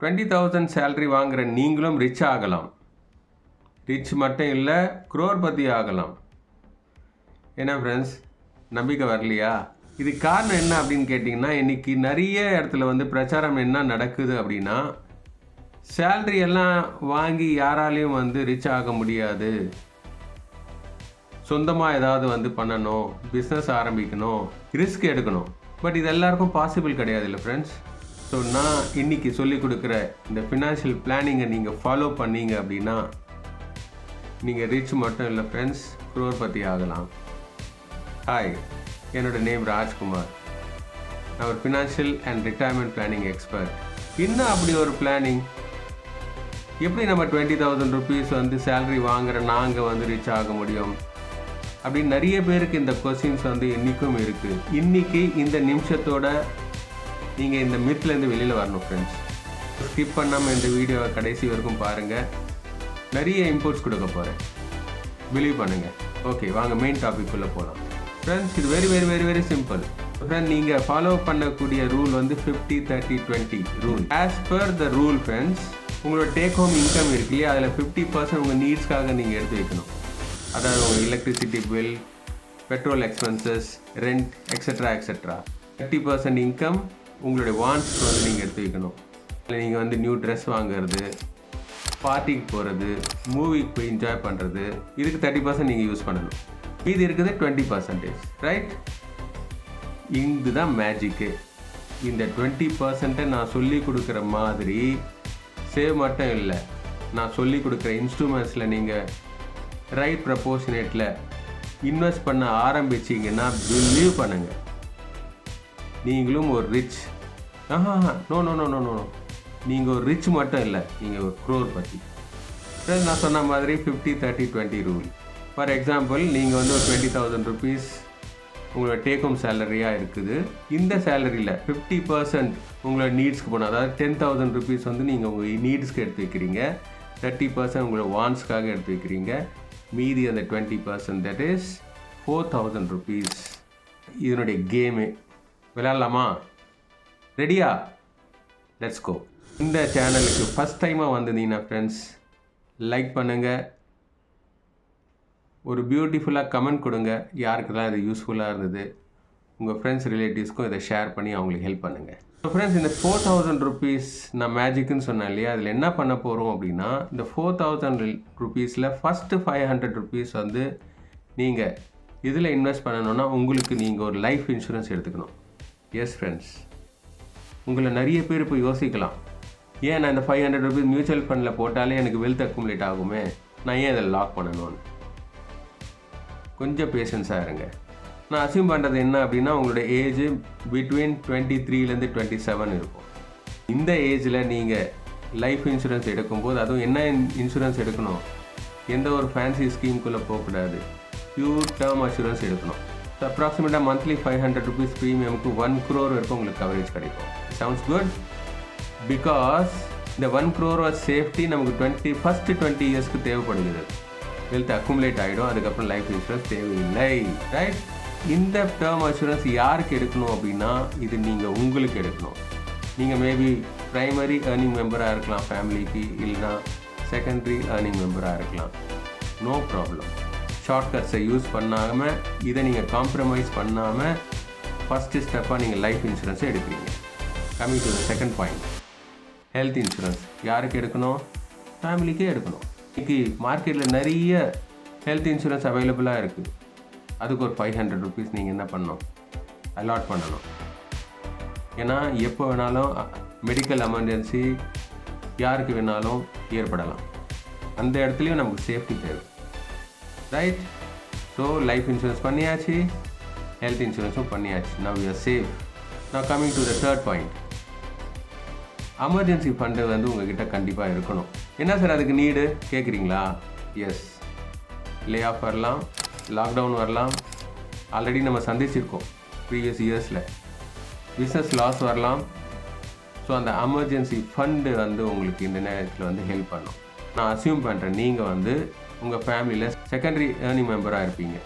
20,000 salary வாங்குகிற நீங்களும் rich ஆகலாம். ரிச் மட்டும் இல்லை, crorepati ஆகலாம். என்ன ஃப்ரெண்ட்ஸ், நம்பிக்கை வரலையா? இது காரணம் என்ன அப்படின்னு கேட்டிங்கன்னா, இன்றைக்கி நிறைய இடத்துல வந்து பிரச்சாரம் என்ன நடக்குது அப்படின்னா, சேலரி எல்லாம் வாங்கி யாராலையும் வந்து ரிச் ஆக முடியாது, சொந்தமாக ஏதாவது வந்து பண்ணணும், பிஸ்னஸ் ஆரம்பிக்கணும், ரிஸ்க் எடுக்கணும். பட் இது எல்லாருக்கும் பாசிபிள் கிடையாது இல்லை ஃப்ரெண்ட்ஸ். ஸோ நான் இன்றைக்கி சொல்லிக் கொடுக்குற இந்த ஃபினான்ஷியல் பிளானிங்கை நீங்கள் ஃபாலோ பண்ணீங்க அப்படின்னா நீங்கள் ரிச் மட்டும் இல்லை ஃப்ரெண்ட்ஸ், crorepati ஆகலாம். ஹாய், என்னோடய நேம் ராஜ்குமார். நான் ஒரு financial and retirement planning expert. இன்னும் அப்படி ஒரு பிளானிங் எப்படி நம்ம 20,000 rupees வந்து சேலரி வாங்குகிற நாங்கள் வந்து ரிச் ஆக முடியும் அப்படின்னு நிறைய பேருக்கு இந்த கொஸ்டின்ஸ் வந்து இன்றைக்கும் இருக்குது. இன்றைக்கி இந்த நிமிஷத்தோட நீங்கள் இந்த மித்லேருந்து வெளியில் வரணும் ஃப்ரெண்ட்ஸ். ஸ்கிப் பண்ணாமல் இந்த வீடியோவை கடைசி வரைக்கும் பாருங்கள். நிறைய இன்புட்ஸ் கொடுக்க போகிறேன், பிலீவ் பண்ணுங்கள். ஓகே, வாங்க மெயின் டாபிக் உள்ள போகலாம் ஃப்ரெண்ட்ஸ். இது very very very very simple friend. நீங்கள் ஃபாலோ பண்ணக்கூடிய ரூல் வந்து 50-30-20 rule. As per the rule friends, உங்களோட டேக் ஹோம் இன்கம் இருக்கு இல்லையா, அதில் 50% உங்கள் நீட்ஸ்க்காக நீங்கள் எடுத்து வைக்கணும். அதாவது உங்கள் electricity bill, petrol expenses, rent extra extra. 30% income உங்களுடைய வான்ஸ்க்கு வந்து நீங்கள் எடுத்து வைக்கணும். இல்லை நீங்கள் வந்து நியூ ட்ரெஸ் வாங்குறது, பார்ட்டிக்கு போகிறது, மூவிக்கு போய் என்ஜாய் பண்ணுறது, இதுக்கு 30% நீங்கள் யூஸ் பண்ணணும். இது இருக்குது 20%, ரைட்? இதுதான் மேஜிக்கு. இந்த 20% நான் சொல்லி கொடுக்குற மாதிரி சேவ் மட்டும் இல்லை, நான் சொல்லி கொடுக்குற இன்ஸ்ட்ருமெண்ட்ஸில் நீங்கள் ரைட் ப்ரப்போர்ஷனேட்டில் இன்வெஸ்ட் பண்ண ஆரம்பிச்சிங்கன்னா பிலீவ் பண்ணுங்கள், நீங்களும் ஒரு rich. No no no no no நீங்கள் ஒரு ரிச் மட்டும் இல்லை, நீங்கள் ஒரு crorepati. நான் சொன்ன மாதிரி 50-30-20 ரூல். ஃபார் எக்ஸாம்பிள், நீங்கள் வந்து ஒரு 20,000 rupees உங்களோட டேக் ஹோம் சேலரியாக இருக்குது. இந்த சேலரியில் 50% உங்களோட நீட்ஸ்க்கு போகணும். அதாவது 10,000 rupees வந்து நீங்கள் உங்கள் நீட்ஸ்க்கு எடுத்து வைக்கிறீங்க, 30% உங்களோட வான்ஸ்க்காக எடுத்து வைக்கிறீங்க, மீதி அந்த 20% தட் இஸ் 4,000 rupees. இதனுடைய கேமு விளையாடலாமா? ரெடியா? Let's go. இந்த சேனலுக்கு ஃபஸ்ட் டைமாக வந்திருந்தீங்கன்னா ஃப்ரெண்ட்ஸ், லைக் பண்ணுங்கள், ஒரு பியூட்டிஃபுல்லாக கமெண்ட் கொடுங்க, யாருக்கெல்லாம் இது யூஸ்ஃபுல்லாக இருந்தது. உங்கள் ஃப்ரெண்ட்ஸ் ரிலேட்டிவ்ஸ்க்கும் இதை ஷேர் பண்ணி அவங்களுக்கு ஹெல்ப் பண்ணுங்கள். ஸோ ஃப்ரெண்ட்ஸ், இந்த 4,000 rupees நான் மேஜிக்குன்னு சொன்னேன் இல்லையா, அதில் என்ன பண்ண போகிறோம் அப்படின்னா, இந்த 4,000 rupeesல ஃபஸ்ட்டு 500 rupees வந்து நீங்கள் இதில் இன்வெஸ்ட் பண்ணணுன்னா உங்களுக்கு நீங்கள் ஒரு லைஃப் இன்சூரன்ஸ் எடுத்துக்கணும். எஸ் ஃப்ரெண்ட்ஸ், உங்களை நிறைய பேர் இப்போ யோசிக்கலாம், ஏன் நான் இந்த 500 rupees மியூச்சுவல் ஃபண்டில் போட்டாலே எனக்கு வெல்த் அக்குமுலேட் ஆகுமே, நான் ஏன் இதில் லாக் பண்ணணும்னு. கொஞ்சம் பேஷன்ஸாக இருங்க. நான் அசியூம் பண்ணுறது என்ன அப்படின்னா, உங்களோட ஏஜ் பிட்வீன் 23 to 27 இருக்கும். இந்த ஏஜில் நீங்கள் லைஃப் இன்சூரன்ஸ் எடுக்கும்போது, அதுவும் என்ன இன்சூரன்ஸ் எடுக்கணும், எந்த ஒரு ஃபேன்சி ஸ்கீமுக்குள்ளே போகக்கூடாது, பியூர் டேர்ம் அஷூரன்ஸ் எடுக்கணும். ஸோ அப்ராக்சிமேட்டாக மந்த்லி 500 rupees ப்ரீமியமுக்கு 1 crore வரைக்கும் உங்களுக்கு கவரேஜ் கிடைக்கும். Sounds good? பிகாஸ் இந்த 1 crore சேஃப்டி நமக்கு ஃபஸ்ட்டு 20 இயர்ஸ்க்கு தேவைப்படுகிறது. வெல்த் அக்குமுலேட் ஆகிடும், அதுக்கப்புறம் லைஃப் இன்சூரன்ஸ் தேவையில்லை, ரைட்? இந்த டேர்ம் அஷூரன்ஸ் யாருக்கு எடுக்கணும் அப்படின்னா, இது நீங்கள் உங்களுக்கு எடுக்கணும். நீங்கள் மேபி ப்ரைமரி ஏர்னிங் மெம்பராக இருக்கலாம் ஃபேமிலிக்கு, இல்லைனா செகண்டரி ஏர்னிங் மெம்பராக இருக்கலாம். No problem. ஷார்ட்கட்ஸை யூஸ் பண்ணாமல், இதை நீங்கள் காம்ப்ரமைஸ் பண்ணாமல் ஃபஸ்ட்டு ஸ்டெப்பாக நீங்கள் லைஃப் இன்சூரன்ஸை எடுக்கிறீங்க. Coming to the second point, health insurance யாருக்கு எடுக்கணும்? ஃபேமிலிக்கே எடுக்கணும். இன்றைக்கி மார்க்கெட்டில் நிறைய ஹெல்த் இன்சூரன்ஸ் அவைலபிளாக இருக்குது. அதுக்கு ஒரு 500 rupees நீங்கள் என்ன பண்ணணும்? அலாட் பண்ணணும். ஏன்னா எப்போ வேணாலும் மெடிக்கல் எமர்ஜென்சி யாருக்கு வேணாலும் ஏற்படலாம். அந்த இடத்துலையும் நமக்கு சேஃப்டி தேவை, ரைட்? ஸோ லைஃப் இன்சூரன்ஸ் பண்ணியாச்சு, ஹெல்த் இன்சூரன்ஸும் பண்ணியாச்சு. Now you are safe. நான் coming to the third point, emergency fund வந்து உங்கள்கிட்ட கண்டிப்பாக இருக்கணும். என்ன சார் அதுக்கு நீடு கேட்குறீங்களா? எஸ், லே ஆஃப் வரலாம், லாக்டவுன் வரலாம், ஆல்ரெடி நம்ம சந்திச்சிருக்கோம் ப்ரீவியஸ் இயர்ஸில், பிஸ்னஸ் லாஸ் வரலாம். ஸோ அந்த எமர்ஜென்சி ஃபண்டு வந்து உங்களுக்கு இந்த நேரத்தில் வந்து ஹெல்ப் பண்ணும். நான் அசியூம் பண்ணுறேன் நீங்கள் வந்து உங்கள் ஃபேமிலியில் செகண்டரி ஏர்னிங் மெம்பராக இருப்பீங்க.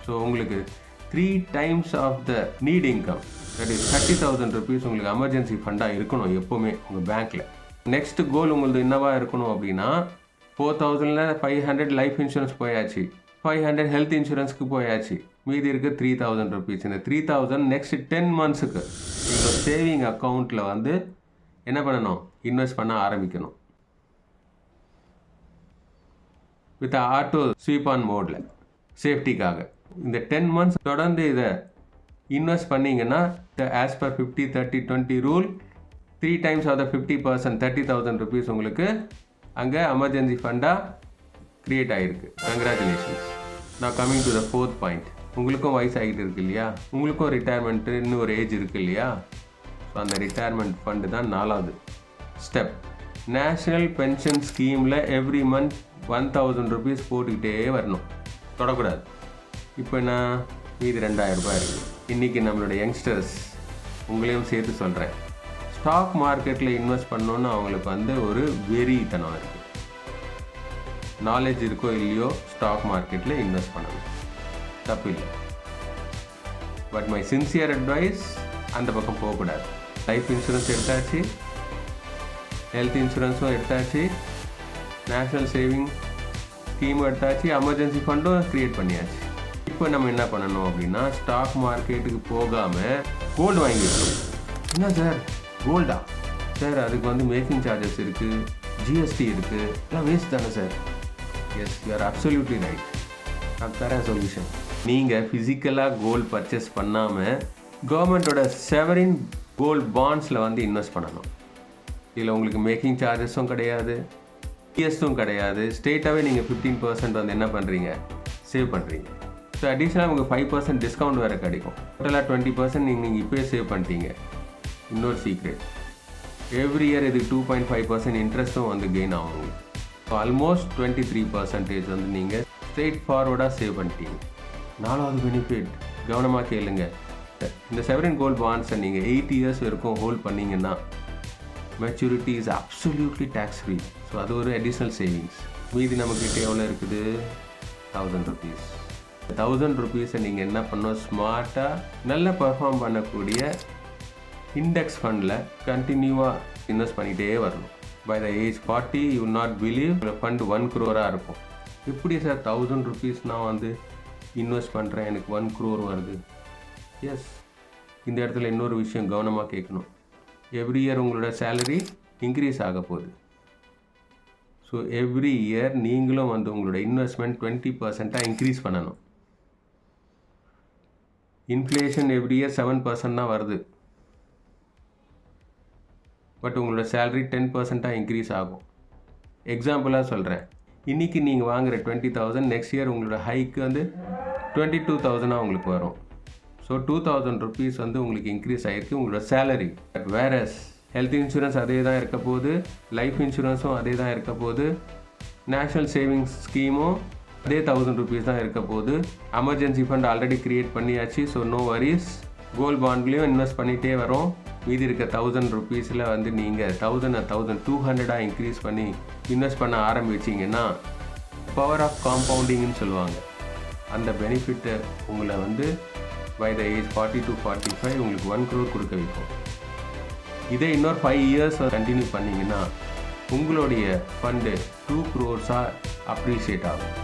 ஸோ உங்களுக்கு 3 times of the need income. That is 30,000 rupees உங்களுக்கு எமர்ஜென்சி ஃபண்டாக இருக்கணும் எப்போவுமே உங்கள் பேங்க்கில். நெக்ஸ்ட் கோல் உங்களுக்கு என்னவா இருக்கணும் அப்படின்னா 4,000ல் 500 லைஃப் இன்சூரன்ஸ் போயாச்சு, 500 ஹெல்த் இன்சூரன்ஸ்க்கு போயாச்சு, மீதி இருக்க 3,000 rupees. இந்த 3,000 நெக்ஸ்ட் 10 monthsக்கு நீங்கள் சேவிங் அக்கௌண்ட்டில் வந்து என்ன பண்ணணும், இன்வெஸ்ட் பண்ண ஆரம்பிக்கணும். வித் ஆட்டோ ஸ்வீப் ஆன் மோடில் சேஃப்டிக்காக இந்த 10 months தொடர்ந்து இதை இன்வெஸ்ட் பண்ணிங்கன்னா as per 50-30-20 rule 3 times of the 50% 30,000 rupees உங்களுக்கு அங்கே எமர்ஜென்சி ஃபண்டாக க்ரியேட் ஆகிருக்கு. கங்க்ராச்சுலேஷன்ஸ். நான் coming to the 4th point. உங்களுக்கும் வயசாகிட்டு இருக்கு இல்லையா, உங்களுக்கும் ரிட்டையர்மெண்ட்டு இன்னும் ஒரு ஏஜ் இருக்குது இல்லையா. ஸோ அந்த ரிட்டையர்மெண்ட் ஃபண்டு தான் 4வது ஸ்டெப். நேஷ்னல் பென்ஷன் ஸ்கீமில் எவ்ரி மந்த் 1,000 rupees போட்டுக்கிட்டே வரணும், தொடக்கூடாது. இப்போ நான் மீதி 2,000 ரூபாய் இருக்குது. இன்றைக்கி நம்மளோட யங்ஸ்டர்ஸ் உங்களையும் சேர்த்து சொல்கிறேன், ஸ்டாக் மார்க்கெட்டில் இன்வெஸ்ட் பண்ணோன்னு அவங்களுக்கு வந்து ஒரு வெறித்தனம் இருக்குது. நாலேஜ் இருக்கோ இல்லையோ ஸ்டாக் மார்க்கெட்டில் இன்வெஸ்ட் பண்ணணும், தப்பு இல்லை. பட் மை சின்சியர் அட்வைஸ், அந்த பக்கம் போகக்கூடாது. லைஃப் இன்சூரன்ஸ் எடுத்தாச்சு, ஹெல்த் இன்சூரன்ஸும் எடுத்தாச்சு, நேஷ்னல் சேவிங் ஸ்கீமும் எடுத்தாச்சு, எமர்ஜென்சி ஃபண்டும் க்ரியேட் பண்ணியாச்சு. இப்போ நம்ம என்ன பண்ணணும் அப்படின்னா ஸ்டாக் மார்க்கெட்டுக்கு போகாமல் கோல்டு வாங்கிடணும். என்ன சார் கோல்டா சார், அதுக்கு வந்து மேக்கிங் சார்ஜஸ் இருக்குது, ஜிஎஸ்டி இருக்குது, எல்லாம் வேஸ்ட் தானே sir. Yes, you are absolutely right. நான் தரேன் சொல்யூஷன். நீங்கள் ஃபிசிக்கலாக கோல்டு பர்ச்சேஸ் பண்ணாமல் கவர்மெண்ட்டோட செவரின் கோல்டு பாண்ட்ஸில் வந்து இன்வெஸ்ட் பண்ணணும். இதில் உங்களுக்கு மேக்கிங் சார்ஜஸும் கிடையாது, ஜிஎஸ்டும் கிடையாது. ஸ்ட்ரெயிட்டாகவே நீங்கள் 15% வந்து என்ன பண்ணுறீங்க, சேவ் பண்ணுறீங்க. ஸோ அடிஷ்னலாக உங்களுக்கு 5% டிஸ்கவுண்ட் வேறு கிடைக்கும். டோட்டலாக 20% நீங்கள் இப்போயே சேவ் பண்ணிட்டீங்க. இன்னொரு சீக்ரெட், எவ்ரி இயர் இதுக்கு 2.5% இன்ட்ரெஸ்ட்டும் வந்து கெயின் ஆகும். ஸோ ஆல்மோஸ்ட் 23% வந்து நீங்கள் ஸ்ட்ரெயிட் ஃபார்வர்டாக சேவ் பண்ணிட்டீங்க. 4வது பெனிஃபிட், கவனமாக கேளுங்க. இந்த செவரின் கோல்டு பாண்ட்ஸை நீங்கள் 8 years வரைக்கும் ஹோல்ட் பண்ணிங்கன்னா maturity is absolutely tax free. So அது ஒரு அடிஷ்னல் சேவிங்ஸ். மீதி நமக்கிட்ட எவ்வளோ இருக்குது, 1,000 rupees. 1,000 rupees-ஐ நீங்கள் என்ன பண்ணணும், ஸ்மார்ட்டாக நல்லா பர்ஃபார்ம் பண்ணக்கூடிய இண்டெக்ஸ் ஃபண்டில் கண்டினியூவாக இன்வெஸ்ட் பண்ணிகிட்டே வரணும். By the age 40 you will not believe fund 1 crore இருக்கும். எப்படி சார் 1,000 rupees நான் வந்து இன்வெஸ்ட் பண்ணுறேன், எனக்கு 1 crore வருது? எஸ், இந்த இடத்துல இன்னொரு விஷயம் கவனமாக கேட்கணும். எவ்ரி இயர் உங்களோட சேலரி இன்க்ரீஸ் ஆக போகுது. ஸோ எவ்ரி இயர் நீங்களும் வந்து உங்களோட இன்வெஸ்ட்மெண்ட் 20% இன்க்ரீஸ் பண்ணணும். இன்ஃப்ளேஷன் எவ்ரி இயர் 7% தான் வருது. பட் உங்களோட சேலரி 10% இன்க்ரீஸ் ஆகும். எக்ஸாம்பிளாக சொல்கிறேன், இன்றைக்கி நீங்கள் வாங்குகிற 20,000 நெக்ஸ்ட் இயர் உங்களோட ஹைக்கு வந்து 22,000 உங்களுக்கு வரும். ஸோ 2,000 rupees வந்து உங்களுக்கு இன்க்ரீஸ் ஆகிருக்கு உங்களோட salary. But whereas health insurance அதே தான் இருக்க போகுது, லைஃப் இன்சூரன்ஸும் அதே தான் இருக்க போகுது, நேஷ்னல் சேவிங்ஸ் ஸ்கீமும் அதே 1,000 rupees தான் இருக்க போகுது. எமர்ஜென்சி ஃபண்ட் ஆல்ரெடி க்ரியேட் பண்ணியாச்சு. So no worries. கோல்டு பாண்ட்லேயும் இன்வெஸ்ட் பண்ணிகிட்டே வரோம். மீதி இருக்க 1,000 rupees-ல் வந்து நீங்கள் 1,200 இன்க்ரீஸ் பண்ணி இன்வெஸ்ட் பண்ண ஆரம்பிச்சிங்கன்னா பவர் ஆஃப் காம்பவுண்டிங்னு சொல்லுவாங்க. அந்த பெனிஃபிட்டை உங்களை வந்து பை த ஏஜ் 40 to 45 உங்களுக்கு 1 crore கொடுக்க வைக்கும். இதே இன்னொரு 5 years கண்டினியூ பண்ணிங்கன்னா உங்களுடைய ஃபண்டு 2 crores-ஆக அப்ரிஷியேட் ஆகும்.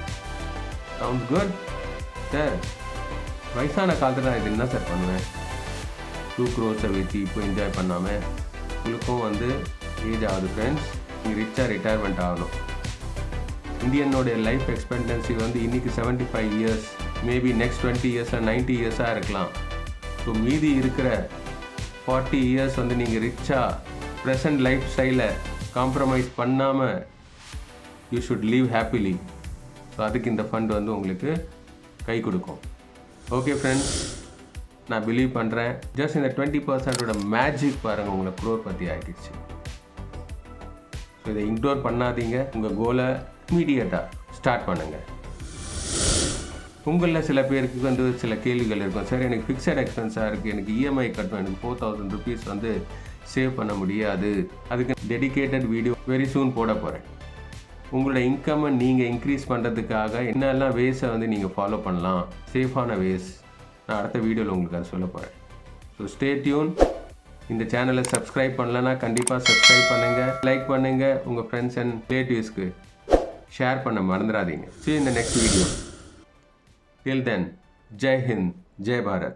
Sound good sir? வயசான காலத்தில் நான் இது என்ன சார் பண்ணுவேன், 2 crores-ஐ வச்சு இப்போ என்ஜாய் பண்ணாமல்? உங்களுக்கும் வந்து ஏஜ் ஆகுது ஃப்ரெண்ட்ஸ், நீங்கள் ரிச்சாக ரிட்டையர்மெண்ட் ஆகணும். இந்தியனோடைய லைஃப் எக்ஸ்பெக்டன்சி வந்து இன்றைக்கி 75 years, மேபி நெக்ஸ்ட் 20 years-ல் 90 years-ஆக இருக்கலாம். ஸோ மீதி இருக்கிற 40 years வந்து நீங்கள் ரிச்சாக ப்ரெசன்ட் லைஃப் ஸ்டைலை காம்ப்ரமைஸ் பண்ணாமல் you should leave happily. So அதுக்கு இந்த ஃபண்ட் வந்து உங்களுக்கு கை கொடுக்கும். ஓகே ஃப்ரெண்ட்ஸ், நான் பிலீவ் பண்ணுறேன். ஜஸ்ட் இந்த 20%-ஓட மேஜிக் பாருங்கள், உங்களை க்ரோர் பற்றி ஆகிடுச்சு. ஸோ இதை இக்னோர் பண்ணாதீங்க. உங்கள் கோலை இமீடியட்டாக ஸ்டார்ட் பண்ணுங்கள். உங்களில் சில பேருக்கு வந்து சில கேள்விகள் இருக்கும். சார் எனக்கு ஃபிக்ஸட் எக்ஸ்பென்ஸாக இருக்குது, எனக்கு இஎம்ஐ கட்டணும், எனக்கு 4,000 rupees வந்து சேவ் பண்ண முடியாது. அதுக்கு டெடிகேட்டட் வீடியோ வெரி சூன் போட போகிறேன். உங்களோட இன்கம்மை நீங்கள் இன்க்ரீஸ் பண்ணுறதுக்காக என்னெல்லாம் வேஸை வந்து நீங்கள் ஃபாலோ பண்ணலாம், சேஃபான வேஸ் நான் அடுத்த வீடியோவில் உங்களுக்கு அதை சொல்ல போகிறேன். So stay tune. இந்த சேனலை சப்ஸ்கிரைப் பண்ணலன்னா கண்டிப்பாக சப்ஸ்கிரைப் பண்ணுங்கள், லைக் பண்ணுங்கள், உங்கள் ஃப்ரெண்ட்ஸ் அண்ட் ரிலேட்டிவ்ஸ்க்கு ஷேர் பண்ண மறந்துடாதீங்க. See you in the next video. Till then, Jai Hind, Jai Bharat.